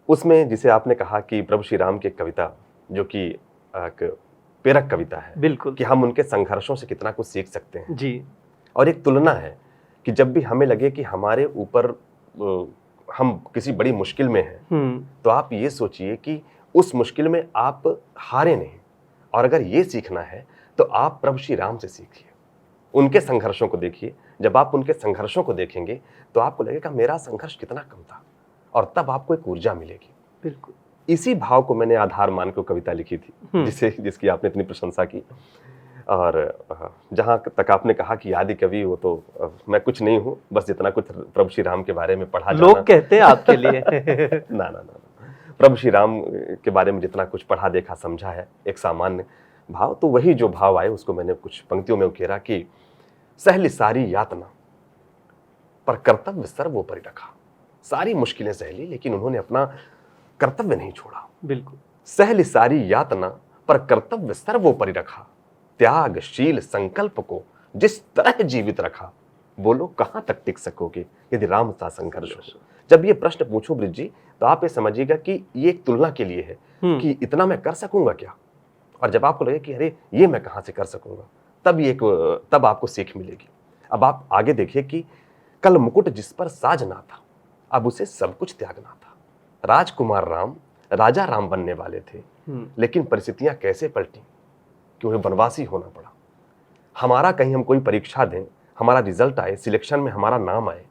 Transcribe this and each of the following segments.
उसमें जिसे आपने कहा कि प्रभु श्री राम की एक कविता जो कि एक प्रेरक कविता है, बिल्कुल, कि हम उनके संघर्षों से कितना कुछ सीख सकते हैं जी, और एक तुलना है कि जब भी हमें लगे कि हमारे ऊपर हम किसी बड़ी मुश्किल में हैं, तो आप ये सोचिए कि उस मुश्किल में आप हारे नहीं, और अगर ये सीखना है तो आप प्रभु श्री राम से सीखिए, उनके संघर्षों को देखिए। जब आप उनके संघर्षों को देखेंगे तो आपको लगेगा मेरा संघर्ष कितना कम था, और तब आपको एक ऊर्जा मिलेगी। बिल्कुल, इसी भाव को मैंने आधार मान के कविता लिखी थी, जिसकी आपने इतनी प्रशंसा की। और जहां तक आपने कहा कि आदि कवि हो, तो मैं कुछ नहीं हूं, बस जितना कुछ प्रभु श्री राम के बारे में पढ़ा जाना, लोग कहते हैं आपके लिए ना ना ना, प्रभु श्री राम के बारे में जितना कुछ पढ़ा देखा समझा है, एक सामान्य भाव, तो वही जो भाव आए उसको मैंने कुछ पंक्तियों में उकेरा कि सहली सारी यातना पर कर्तव्य सर्वोपरि रखा। सारी मुश्किलें सहली लेकिन उन्होंने अपना कर्तव्य नहीं छोड़ा। बिल्कुल, सहली सारी यातना पर कर्तव्य सर्वोपरि रखा, त्यागशील संकल्प को जिस तरह जीवित रखा। बोलो कहां तक टिक सकोगे यदि राम सा संघर्ष हो। जब ये प्रश्न पूछूं ब्रिज जी, तो आप ये समझिएगा कि ये एक तुलना के लिए है कि इतना मैं कर सकूंगा क्या, और जब आपको लगे कि अरे ये मैं कहां से कर सकूंगा, तब आपको सीख मिलेगी। अब आप आगे देखिए कि कल मुकुट जिस पर साज ना था, अब उसे सब कुछ त्यागना था। राजकुमार राम राजा राम बनने वाले थे, लेकिन परिस्थितियां कैसे पलटी कि उन्हें वनवासी होना पड़ा। हमारा कहीं हम कोई परीक्षा दें, हमारा रिजल्ट आए, सिलेक्शन में हमारा नाम आए,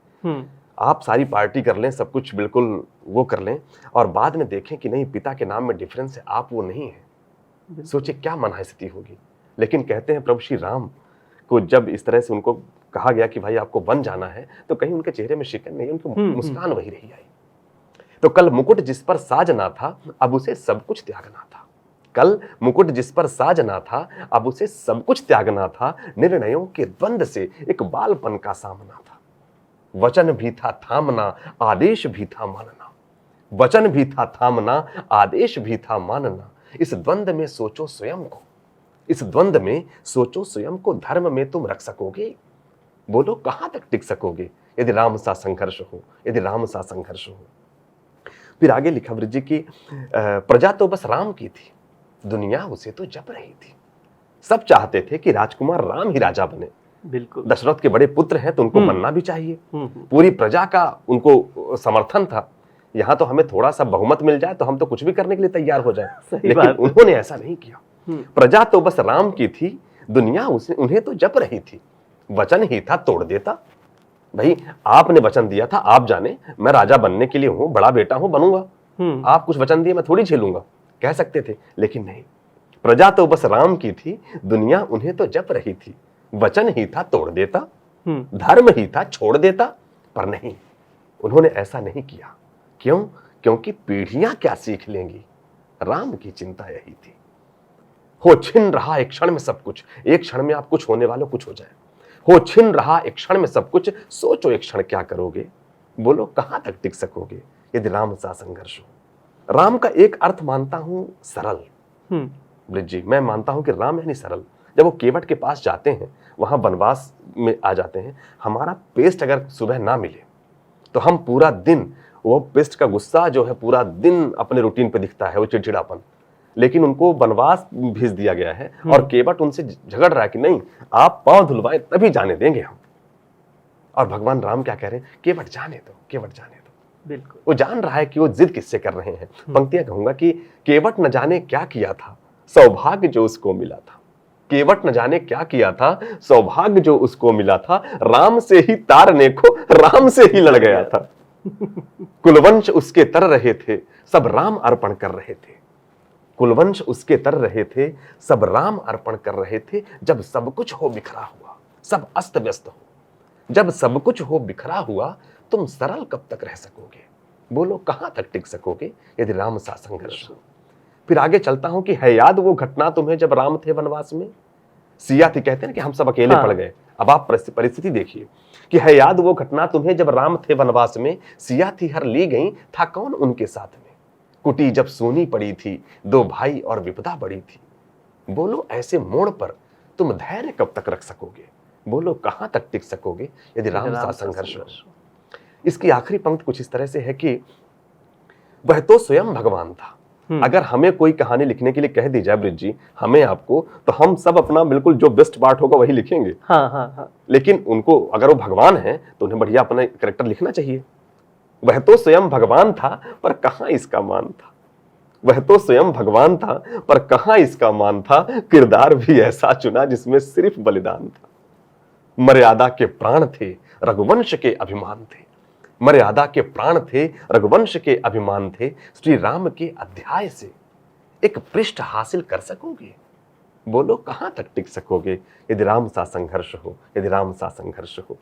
आप सारी पार्टी कर लें, सब कुछ बिल्कुल वो कर लें, और बाद में देखें कि नहीं पिता के नाम में डिफरेंस है, आप वो नहीं है। सोचिए क्या मन स्थिति होगी। लेकिन कहते हैं प्रभु श्री राम को जब इस तरह से उनको कहा गया कि भाई आपको वन जाना है, तो कहीं उनके चेहरे में शिकन नहीं, उनकी मुस्कान वही रही आई। तो कल मुकुट जिस पर साज ना था, अब उसे सब कुछ त्यागना था। कल मुकुट जिस पर साज ना था, अब उसे सब कुछ त्यागना था। निर्णयों के द्वंद से एक बालपन का सामना था। वचन भी था थामना, आदेश भी था मानना। वचन भी था थामना, आदेश भी था मानना। इस द्वंद में सोचो स्वयं को, इस द्वंद में सोचो स्वयं को, धर्म में तुम रख सकोगे। बोलो कहां तक टिक सकोगे यदि राम सा संघर्ष हो, यदि राम सा संघर्ष हो। फिर आगे लिखा ब्रिज जी की प्रजा तो बस राम की थी, दुनिया उसे तो जप रही थी। सब चाहते थे कि राजकुमार राम ही राजा बने। बिल्कुल, दशरथ के बड़े पुत्र हैं तो उनको बनना भी चाहिए। पूरी प्रजा का उनको समर्थन था, यहां तो हमें थोड़ा सा बहुमत मिल जाए तो हम तो कुछ भी करने के लिए तैयार हो जाए। लेकिन उन्होंने ऐसा नहीं किया। प्रजा तो बस राम की थी, दुनिया उन्हें तो जप रही थी। वचन ही था तोड़ देता। भाई आपने वचन दिया था, आप जाने मैं राजा बनने के लिए हूं, बड़ा बेटा हूं, बनूंगा। आप कुछ वचन दिए मैं थोड़ी झेलूंगा, कह सकते थे, लेकिन नहीं। प्रजा तो बस राम की थी, दुनिया उन्हें तो जप रही थी। वचन ही था तोड़ देता, धर्म ही था छोड़ देता, पर नहीं, उन्होंने ऐसा नहीं किया। क्यों? क्योंकि पीढ़ियां क्या सीख लेंगी, राम की चिंता यही थी। हो छिन रहा एक क्षण में सब कुछ, एक क्षण में आप कुछ होने वालों कुछ हो जाए। हो छिन रहा एक क्षण में सब कुछ, सोचो एक क्षण क्या करोगे। बोलो कहां तक टिक सकोगे यदि राम सा संघर्ष हो। राम का एक अर्थ मानता हूं सरल ब्रिज जी, मैं मानता हूं कि राम यानी सरल। जब वो केवट के पास जाते हैं, वहां वनवास में आ जाते हैं, हमारा पेस्ट अगर सुबह ना मिले तो हम पूरा दिन, वो पेस्ट का गुस्सा जो है पूरा दिन अपने रूटीन पे दिखता है, वो चिड़चिड़ापन। लेकिन उनको वनवास भेज दिया गया है और केवट उनसे झगड़ रहा है कि नहीं आप पांव धुलवाएं तभी जाने देंगे हम। और भगवान राम क्या कह रहे हैं, केवट जाने दो, केवट जाने दो। बिल्कुल, वो जान रहा है कि वो जिद किससे कर रहे हैं। पंक्तियां कहूंगा कि केवट न जाने क्या किया था, सौभाग्य जो उसको मिला था। केवट न जाने क्या किया था, सौभाग्य जो उसको मिला था। राम से ही तारने को राम से ही लड़ गया था। कुलवंश उसके तर रहे थे, सब राम अर्पण कर रहे थे। कुलवंश उसके तर रहे थे, सब राम अर्पण कर रहे थे। जब सब कुछ हो बिखरा हुआ, सब अस्त व्यस्त हो, जब सब कुछ हो बिखरा हुआ, तुम सरल कब तक रह सकोगे। बोलो कहां तक टिक सकोगे यदि राम सा संघर्ष हो। फिर आगे चलता हूं कि है याद वो घटना तुम्हें जब राम थे वनवास में। सिया थी, कहते हैं कि हम सब अकेले पड़ गए। अब आप परिस्थिति देखिए कि है याद वो घटना तुम्हें जब राम थे वनवास में। सिया थी हर ली गई, था कौन उनके साथ में। कुटी जब सोनी पड़ी थी, दो भाई और विपदा बड़ी थी। बोलो ऐसे मोड़ पर तुम धैर्य कब तक रख सकोगे। बोलो कहां तक टिक सकोगे यदि राम सा संघर्ष हो। इसकी आखिरी पंक्ति कुछ इस तरह से है कि वह तो स्वयं भगवान था। अगर हमें कोई कहानी लिखने के लिए कह दी जाए ब्रिज जी, हमें आपको, तो हम सब अपना बिल्कुल जो बेस्ट पार्ट होगा वही लिखेंगे। हाँ। लेकिन उनको, अगर वो भगवान है तो उन्हें बढ़िया अपना कैरेक्टर लिखना चाहिए। वह तो स्वयं भगवान था पर कहां इसका मान था। वह तो स्वयं भगवान था पर कहां इसका मान था। किरदार भी ऐसा चुना जिसमें सिर्फ बलिदान था। मर्यादा के प्राण थे, रघुवंश के अभिमान थे। मर्यादा के प्राण थे, रघुवंश के अभिमान थे। श्री राम के अध्याय से एक पृष्ठ हासिल कर सकोगे? बोलो कहां तक टिक सकोगे यदि राम सा संघर्ष हो, यदि राम सा संघर्ष हो।